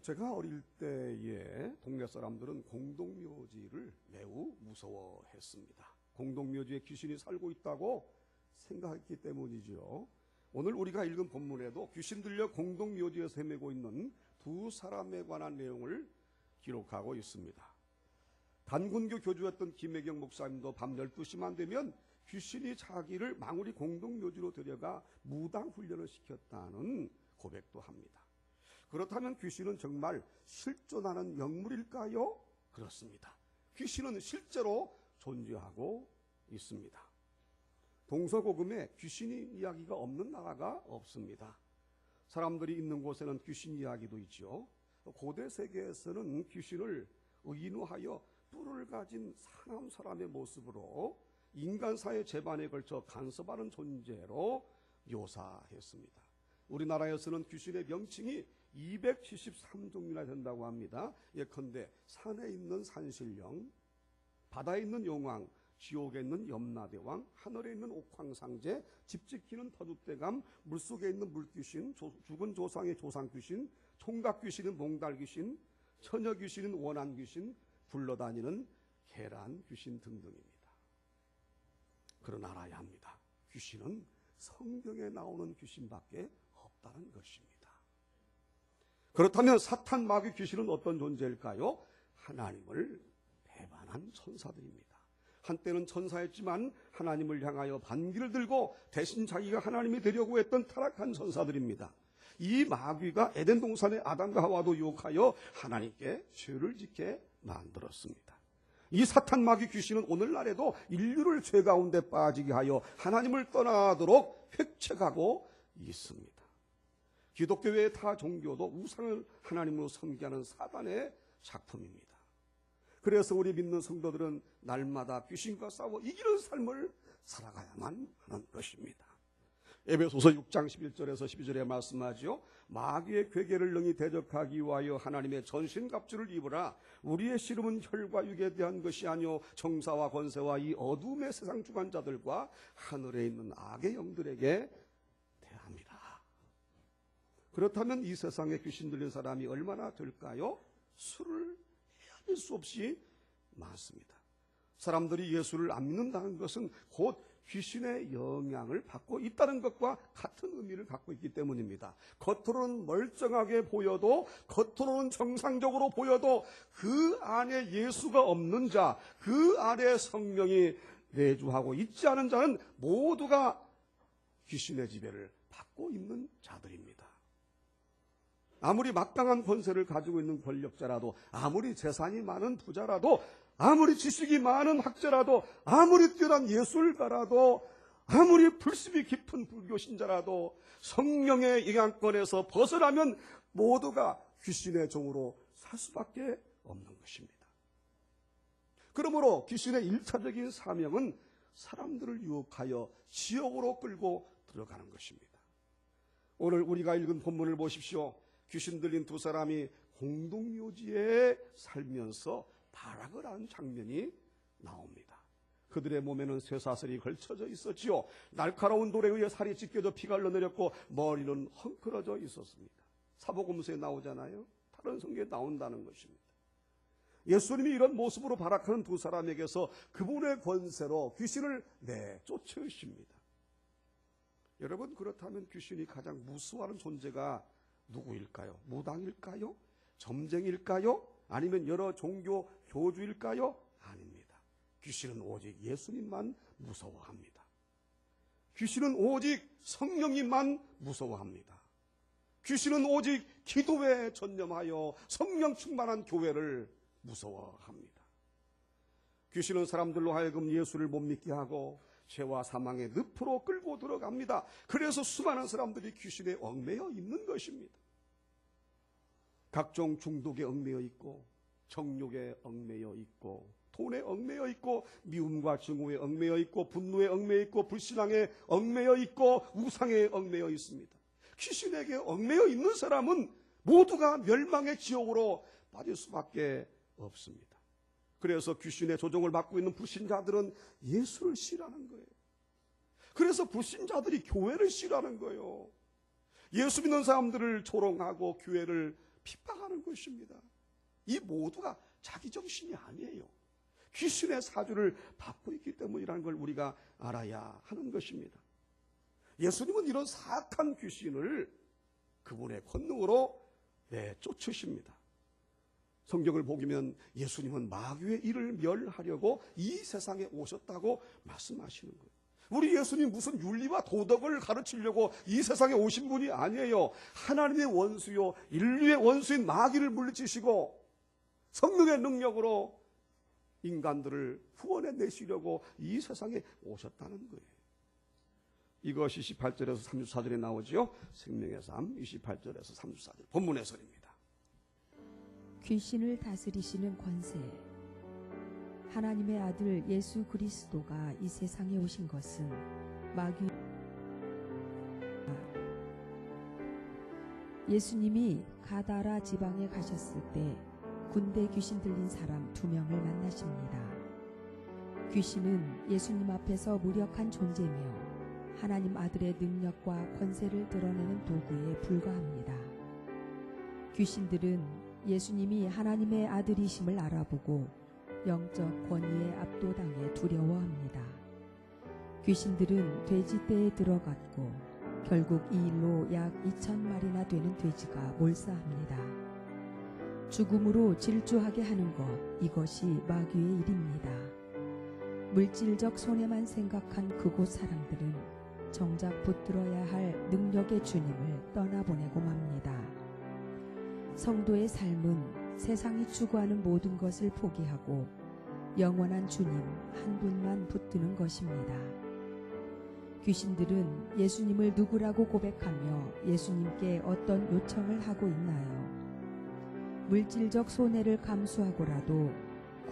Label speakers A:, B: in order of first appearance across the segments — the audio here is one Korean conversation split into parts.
A: 제가 어릴 때에 동네 사람들은 공동묘지를 매우 무서워했습니다. 공동묘지에 귀신이 살고 있다고 생각했기 때문이죠. 오늘 우리가 읽은 본문에도 귀신 들려 공동묘지에서 헤매고 있는 두 사람에 관한 내용을 기록하고 있습니다. 단군교 교주였던 김혜경 목사님도 밤 12시만 되면 귀신이 자기를 망우리 공동묘지로 데려가 무당 훈련을 시켰다는 고백도 합니다. 그렇다면 귀신은 정말 실존하는 영물일까요? 그렇습니다. 귀신은 실제로 존재하고 있습니다. 동서고금에 귀신 이야기가 없는 나라가 없습니다. 사람들이 있는 곳에는 귀신 이야기도 있죠. 고대 세계에서는 귀신을 의인화하여 뿔을 가진 사람 사람의 모습으로 인간사의 재반에 걸쳐 간섭하는 존재로 묘사했습니다. 우리나라에서는 귀신의 명칭이 273종이나 된다고 합니다. 예컨대 산에 있는 산신령, 바다에 있는 용왕, 지옥에 있는 염라대왕, 하늘에 있는 옥황상제, 집 지키는 터줏대감, 물속에 있는 물귀신, 죽은 조상의 조상귀신, 총각귀신은 몽달귀신, 처녀귀신은 원한귀신, 굴러다니는 계란귀신 등등입니다. 그러나 알아야 합니다. 귀신은 성경에 나오는 귀신밖에 없다는 것입니다. 그렇다면 사탄 마귀 귀신은 어떤 존재일까요? 하나님을 배반한 천사들입니다. 한때는 천사였지만 하나님을 향하여 반기를 들고 대신 자기가 하나님이 되려고 했던 타락한 천사들입니다. 이 마귀가 에덴 동산의 아담과 하와도 유혹하여 하나님께 죄를 짓게 만들었습니다. 이 사탄 마귀 귀신은 오늘날에도 인류를 죄 가운데 빠지게 하여 하나님을 떠나도록 획책하고 있습니다. 기독교 외의 타 종교도 우상을 하나님으로 섬기는 사단의 작품입니다. 그래서 우리 믿는 성도들은 날마다 귀신과 싸워 이기는 삶을 살아가야만 하는 것입니다. 에베소서 6장 11절에서 12절에 말씀하죠. 마귀의 괴계를 능히 대적하기 위하여 하나님의 전신갑주를 입으라. 우리의 씨름은 혈과 육에 대한 것이 아니요 정사와 권세와 이 어둠의 세상 주관자들과 하늘에 있는 악의 영들에게 대함이라. 그렇다면 이 세상에 귀신 들린 사람이 얼마나 될까요? 수를 헤아릴 수 없이 많습니다. 사람들이 예수를 안 믿는다는 것은 곧 귀신의 영향을 받고 있다는 것과 같은 의미를 갖고 있기 때문입니다. 겉으로는 멀쩡하게 보여도, 겉으로는 정상적으로 보여도 그 안에 예수가 없는 자, 그 안에 성령이 내주하고 있지 않은 자는 모두가 귀신의 지배를 받고 있는 자들입니다. 아무리 막강한 권세를 가지고 있는 권력자라도, 아무리 재산이 많은 부자라도, 아무리 지식이 많은 학자라도, 아무리 뛰어난 예술가라도, 아무리 불습이 깊은 불교 신자라도 성령의 영향권에서 벗어나면 모두가 귀신의 종으로 살 수밖에 없는 것입니다. 그러므로 귀신의 일차적인 사명은 사람들을 유혹하여 지옥으로 끌고 들어가는 것입니다. 오늘 우리가 읽은 본문을 보십시오. 귀신 들린 두 사람이 공동묘지에 살면서 발악을 하는 장면이 나옵니다. 그들의 몸에는 쇠사슬이 걸쳐져 있었지요. 날카로운 돌에 의해 살이 찢겨져 피가 흘러내렸고 머리는 헝클어져 있었습니다. 사복음서에 나오잖아요. 다른 성경에 나온다는 것입니다. 예수님이 이런 모습으로 발악하는 두 사람에게서 그분의 권세로 귀신을 내쫓으십니다. 여러분, 그렇다면 귀신이 가장 무서워하는 존재가 누구일까요? 무당일까요? 점쟁일까요? 아니면 여러 종교 교주일까요? 아닙니다. 귀신은 오직 예수님만 무서워합니다. 귀신은 오직 성령님만 무서워합니다. 귀신은 오직 기도에 전념하여 성령 충만한 교회를 무서워합니다. 귀신은 사람들로 하여금 예수를 못 믿게 하고 죄와 사망의 늪으로 끌고 들어갑니다. 그래서 수많은 사람들이 귀신에 얽매여 있는 것입니다. 각종 중독에 얽매여 있고, 정욕에 얽매여 있고, 돈에 얽매여 있고, 미움과 증오에 얽매여 있고, 분노에 얽매여 있고, 불신앙에 얽매여 있고, 우상에 얽매여 있습니다. 귀신에게 얽매여 있는 사람은 모두가 멸망의 지옥으로 빠질 수밖에 없습니다. 그래서 귀신의 조종을 받고 있는 불신자들은 예수를 싫어하는 거예요. 그래서 불신자들이 교회를 싫어하는 거예요. 예수 믿는 사람들을 조롱하고 교회를 핍박하는 것입니다. 이 모두가 자기 정신이 아니에요. 귀신의 사주를 받고 있기 때문이라는 걸 우리가 알아야 하는 것입니다. 예수님은 이런 사악한 귀신을 그분의 권능으로 내쫓으십니다. 성경을 보면 예수님은 마귀의 일을 멸하려고 이 세상에 오셨다고 말씀하시는 거예요. 우리 예수님 무슨 윤리와 도덕을 가르치려고 이 세상에 오신 분이 아니에요. 하나님의 원수요, 인류의 원수인 마귀를 물리치시고 성령의 능력으로 인간들을 구원해 내시려고 이 세상에 오셨다는 거예요. 이것이 28절에서 34절에 나오죠. 생명의 삶 28절에서 34절 본문 해설입니다.
B: 귀신을 다스리시는 권세. 하나님의 아들 예수 그리스도가 이 세상에 오신 것은 마귀. 예수님이 가다라 지방에 가셨을 때 군대 귀신 들린 사람 2명을 만나십니다. 귀신은 예수님 앞에서 무력한 존재며 하나님 아들의 능력과 권세를 드러내는 도구에 불과합니다. 귀신들은 예수님이 하나님의 아들이심을 알아보고 영적 권위에 압도당해 두려워합니다. 귀신들은 돼지떼에 들어갔고 결국 이 일로 약 2,000마리나 되는 돼지가 몰사합니다. 죽음으로 질주하게 하는 것, 이것이 마귀의 일입니다. 물질적 손해만 생각한 그곳 사람들은 정작 붙들어야 할 능력의 주님을 떠나보내고 맙니다. 성도의 삶은 세상이 추구하는 모든 것을 포기하고 영원한 주님 한 분만 붙드는 것입니다. 귀신들은 예수님을 누구라고 고백하며 예수님께 어떤 요청을 하고 있나요? 물질적 손해를 감수하고라도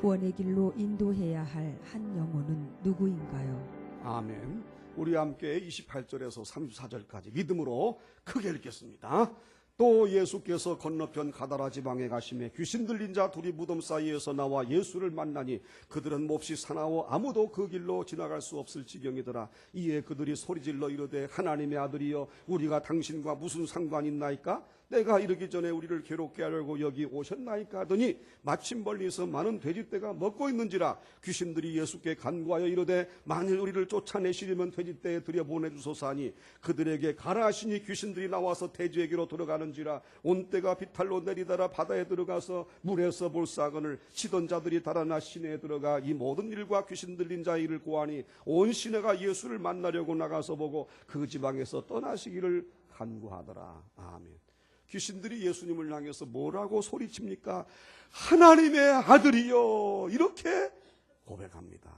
B: 구원의 길로 인도해야 할 한 영혼은 누구인가요?
A: 아멘. 우리 함께 28절에서 34절까지 믿음으로 크게 읽겠습니다. 또 예수께서 건너편 가다라 지방에 가시매 귀신 들린 자 둘이 무덤 사이에서 나와 예수를 만나니 그들은 몹시 사나워 아무도 그 길로 지나갈 수 없을 지경이더라. 이에 그들이 소리질러 이르되 하나님의 아들이여 우리가 당신과 무슨 상관이 있나이까? 내가 이르기 전에 우리를 괴롭게 하려고 여기 오셨나이까 하더니 마침 멀리서 많은 돼지떼가 먹고 있는지라. 귀신들이 예수께 간구하여 이르되 만일 우리를 쫓아내시려면 돼지떼에 들여보내주소서 하니 그들에게 가라 하시니 귀신들이 나와서 돼지에게로 들어가는지라. 온 떼가 비탈로 내리다라 바다에 들어가서 물에서 볼사거늘 치던 자들이 달아나 시내에 들어가 이 모든 일과 귀신 들린 자의 일을 고하니 온 시내가 예수를 만나려고 나가서 보고 그 지방에서 떠나시기를 간구하더라. 아멘. 귀신들이 예수님을 향해서 뭐라고 소리칩니까? 하나님의 아들이요, 이렇게 고백합니다.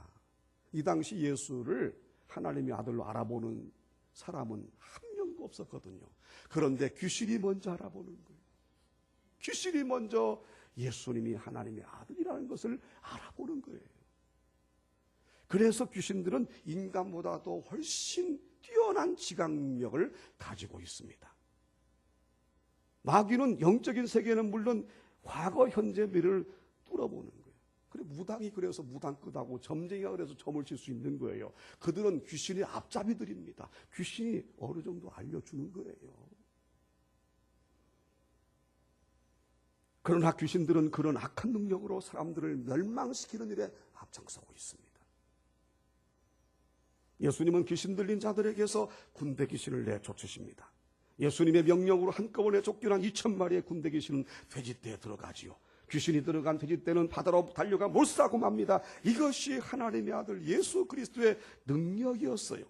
A: 이 당시 예수를 하나님의 아들로 알아보는 사람은 한 명도 없었거든요. 그런데 귀신이 먼저 알아보는 거예요. 귀신이 먼저 예수님이 하나님의 아들이라는 것을 알아보는 거예요. 그래서 귀신들은 인간보다도 훨씬 뛰어난 지각력을 가지고 있습니다. 마귀는 영적인 세계는 물론 과거, 현재, 미래를 뚫어보는 거예요. 그래 무당이 그래서 무당 끝하고 점쟁이가 그래서 점을 칠 수 있는 거예요. 그들은 귀신의 앞잡이들입니다. 귀신이 어느 정도 알려주는 거예요. 그러나 귀신들은 그런 악한 능력으로 사람들을 멸망시키는 일에 앞장서고 있습니다. 예수님은 귀신 들린 자들에게서 군대 귀신을 내쫓으십니다. 예수님의 명령으로 한꺼번에 쫓겨난 2,000마리의 군대 귀신은 돼지떼에 들어가지요. 귀신이 들어간 돼지떼는 바다로 달려가 몰사하고 맙니다. 이것이 하나님의 아들 예수 그리스도의 능력이었어요.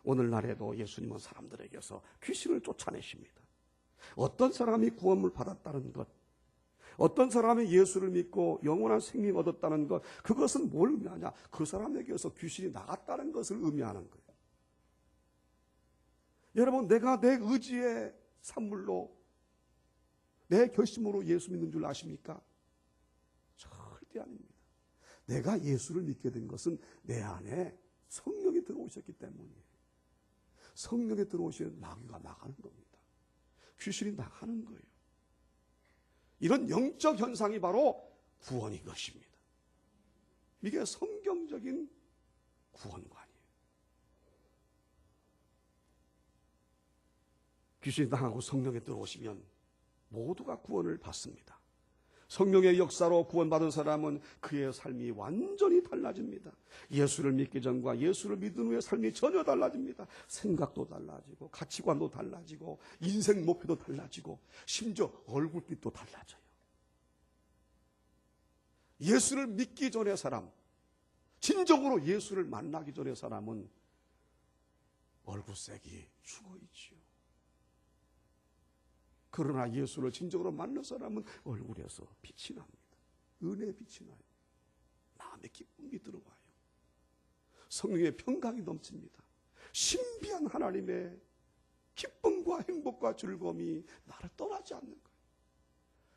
A: 오늘날에도 예수님은 사람들에게서 귀신을 쫓아내십니다. 어떤 사람이 구원을 받았다는 것, 어떤 사람이 예수를 믿고 영원한 생명 얻었다는 것, 그것은 뭘 의미하냐? 그 사람에게서 귀신이 나갔다는 것을 의미하는 거예요. 여러분, 내가 내 의지의 산물로 내 결심으로 예수 믿는 줄 아십니까? 절대 아닙니다. 내가 예수를 믿게 된 것은 내 안에 성령이 들어오셨기 때문이에요. 성령이 들어오시면 마귀가 나가는 겁니다. 귀신이 나가는 거예요. 이런 영적 현상이 바로 구원인 것입니다. 이게 성경적인 구원관이에요. 귀신이 나가고 성령이 들어오시면 모두가 구원을 받습니다. 성령의 역사로 구원받은 사람은 그의 삶이 완전히 달라집니다. 예수를 믿기 전과 예수를 믿은 후의 삶이 전혀 달라집니다. 생각도 달라지고 가치관도 달라지고 인생 목표도 달라지고 심지어 얼굴빛도 달라져요. 예수를 믿기 전의 사람, 진정으로 예수를 만나기 전의 사람은 얼굴색이 죽어있지요. 그러나 예수를 진정으로 만난 사람은 얼굴에서 빛이 납니다. 은혜의 빛이 나요. 마음의 기쁨이 들어와요. 성령의 평강이 넘칩니다. 신비한 하나님의 기쁨과 행복과 즐거움이 나를 떠나지 않는 거예요.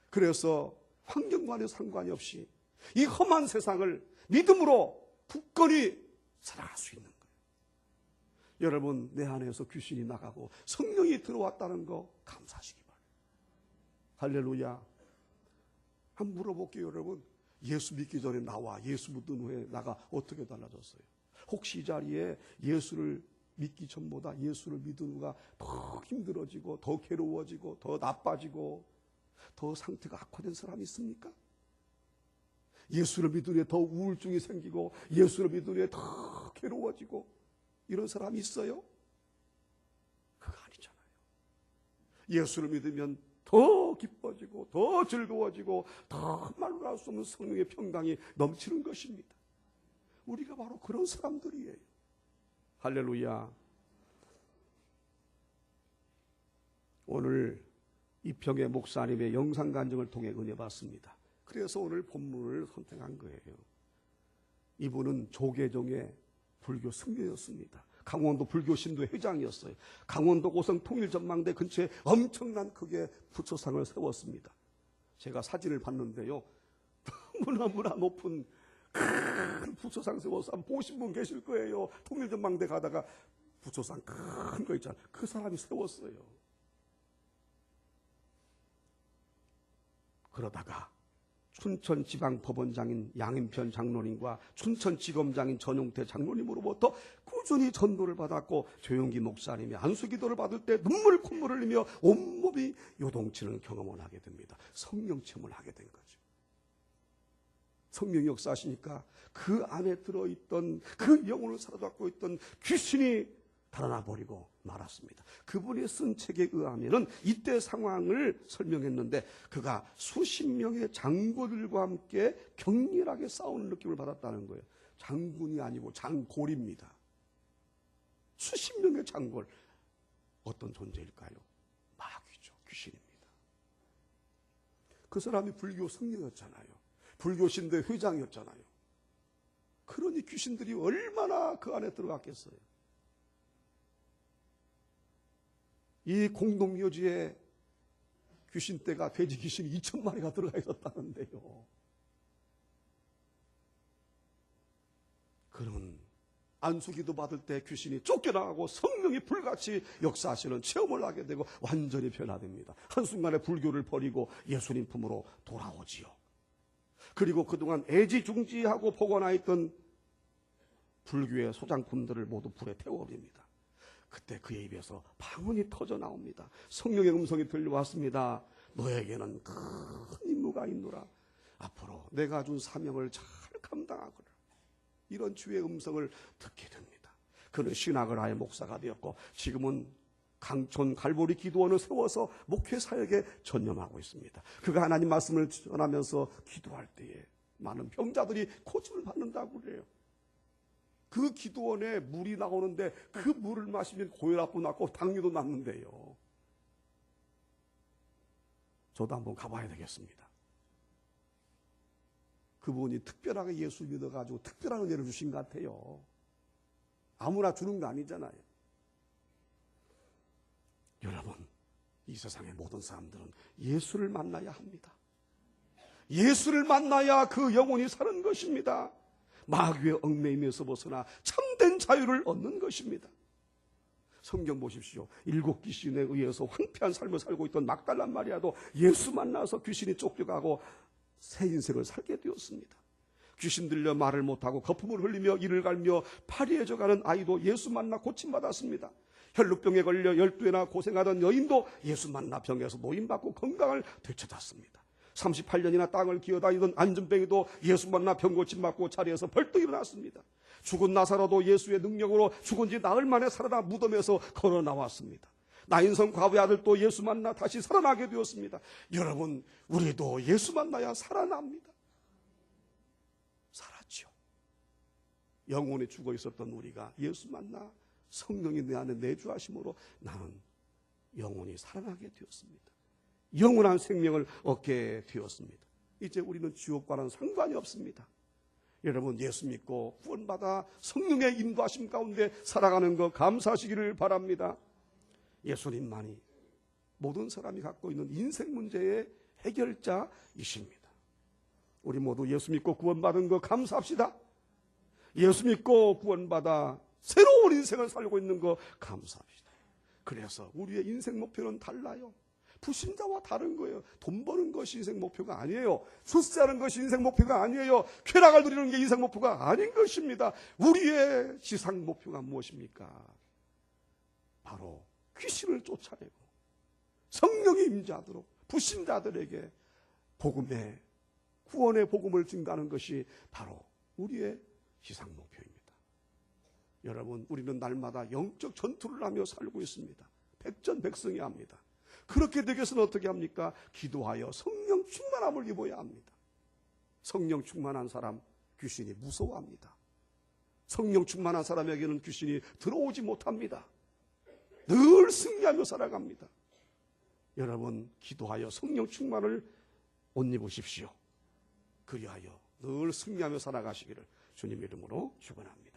A: 그래서 환경과는 상관이 없이 이 험한 세상을 믿음으로 굳건히 살아갈 수 있는 거예요. 여러분, 내 안에서 귀신이 나가고 성령이 들어왔다는 거 감사하시기 바랍니다. 할렐루야. 한번 물어볼게요, 여러분. 예수 믿기 전에 나와 예수 믿은 후에 나가 어떻게 달라졌어요? 혹시 이 자리에 예수를 믿기 전보다 예수를 믿은 후가 더 힘들어지고 더 괴로워지고 더 나빠지고 더 상태가 악화된 사람이 있습니까? 예수를 믿은 후에 더 우울증이 생기고 예수를 믿은 후에 더 괴로워지고 이런 사람이 있어요? 그거 아니잖아요. 예수를 믿으면 더 기뻐지고 더 즐거워지고 더 말로 할 수 없는 성령의 평강이 넘치는 것입니다. 우리가 바로 그런 사람들이에요. 할렐루야. 오늘 이평의 목사님의 영상 간증을 통해 은혜 받습니다. 그래서 오늘 본문을 선택한 거예요. 이분은 조계종의 불교 승려였습니다. 강원도 불교 신도 회장이었어요. 강원도 고성 통일전망대 근처에 엄청난 크게 부처상을 세웠습니다. 제가 사진을 봤는데요. 너무나 높은 큰 부처상 세워서 한번 보신 분 계실 거예요. 통일전망대 가다가 부처상 큰 거 있잖아요. 그 사람이 세웠어요. 그러다가 춘천지방법원장인 양인편 장로님과 춘천지검장인 전용태 장로님으로부터 꾸준히 전도를 받았고 조용기 목사님이 안수기도를 받을 때 콧물을 흘리며 온몸이 요동치는 경험을 하게 됩니다. 성령 체험을 하게 된 거죠. 성령이 역사하시니까 그 안에 들어있던 그 영혼을 사로잡고 있던 귀신이 달아나 버리고 말았습니다. 그분이 쓴 책에 의하면은 이때 상황을 설명했는데 그가 수십 명의 장군들과 함께 격렬하게 싸우는 느낌을 받았다는 거예요. 장군이 아니고 장골입니다. 수십 명의 장골. 어떤 존재일까요? 마귀죠. 귀신입니다. 그 사람이 불교 승려였잖아요. 불교 신대 회장이었잖아요. 그러니 귀신들이 얼마나 그 안에 들어갔겠어요. 이 공동묘지에 귀신떼가 돼지 귀신이 2,000마리가 들어가 있었다는데요. 그런 안수기도 받을 때 귀신이 쫓겨나가고 성령이 불같이 역사하시는 체험을 하게 되고 완전히 변화됩니다. 한순간에 불교를 버리고 예수님 품으로 돌아오지요. 그리고 그동안 애지중지하고 포거나 있던 불교의 소장품들을 모두 불에 태워버립니다. 그때 그의 입에서 방언이 터져 나옵니다. 성령의 음성이 들려왔습니다. 너에게는 큰 임무가 있노라. 앞으로 내가 준 사명을 잘 감당하거라. 이런 주의 음성을 듣게 됩니다. 그는 신학을 아예 목사가 되었고 지금은 강촌 갈보리 기도원을 세워서 목회 사역에 전념하고 있습니다. 그가 하나님 말씀을 전하면서 기도할 때에 많은 병자들이 고침을 받는다고 그래요. 그 기도원에 물이 나오는데 그 물을 마시면 고혈압도 낫고 당뇨도 낫는데요. 저도 한번 가봐야 되겠습니다. 그분이 특별하게 예수 믿어가지고 특별한 은혜를 주신 것 같아요. 아무나 주는 거 아니잖아요. 여러분, 이 세상의 모든 사람들은 예수를 만나야 합니다. 예수를 만나야 그 영혼이 사는 것입니다. 마귀의 얽매임에서 벗어나 참된 자유를 얻는 것입니다. 성경 보십시오. 7 귀신에 의해서 황폐한 삶을 살고 있던 막달라 마리아도 예수 만나서 귀신이 쫓겨가고 새 인생을 살게 되었습니다. 귀신 들려 말을 못하고 거품을 흘리며 이를 갈며 파리해져가는 아이도 예수 만나 고침받았습니다. 혈루병에 걸려 12회나 고생하던 여인도 예수 만나 병에서 노임받고 건강을 되찾았습니다. 38년이나 땅을 기어다니던 안전병이도 예수 만나 병 고침받고 자리에서 벌떡 일어났습니다. 죽은 나사로도 예수의 능력으로 죽은 지 나흘 만에 살아나 무덤에서 걸어 나왔습니다. 나인성 과부의 아들도 예수 만나 다시 살아나게 되었습니다. 여러분, 우리도 예수 만나야 살아납니다. 살았죠. 영혼이 죽어 있었던 우리가 예수 만나 성령이 내 안에 내주하심으로 나는 영혼이 살아나게 되었습니다. 영원한 생명을 얻게 되었습니다. 이제 우리는 지옥과는 상관이 없습니다. 여러분, 예수 믿고 구원받아 성령의 인도하심 가운데 살아가는 것 감사하시기를 바랍니다. 예수님만이 모든 사람이 갖고 있는 인생 문제의 해결자이십니다. 우리 모두 예수 믿고 구원받은 것 감사합시다. 예수 믿고 구원받아 새로운 인생을 살고 있는 것 감사합시다. 그래서 우리의 인생 목표는 달라요. 불신자와 다른 거예요. 돈 버는 것이 인생 목표가 아니에요. 출세하는 것이 인생 목표가 아니에요. 쾌락을 누리는 게 인생 목표가 아닌 것입니다. 우리의 지상 목표가 무엇입니까? 바로 귀신을 쫓아내고 성령이 임재하도록 불신자들에게 복음의 구원의 복음을 증가하는 것이 바로 우리의 지상 목표입니다. 여러분, 우리는 날마다 영적 전투를 하며 살고 있습니다. 백전백승해야 합니다. 그렇게 되기 위해서는 어떻게 합니까? 기도하여 성령 충만함을 입어야 합니다. 성령 충만한 사람 귀신이 무서워합니다. 성령 충만한 사람에게는 귀신이 들어오지 못합니다. 늘 승리하며 살아갑니다. 여러분, 기도하여 성령 충만을 옷 입으십시오. 그리하여 늘 승리하며 살아가시기를 주님 이름으로 축원합니다.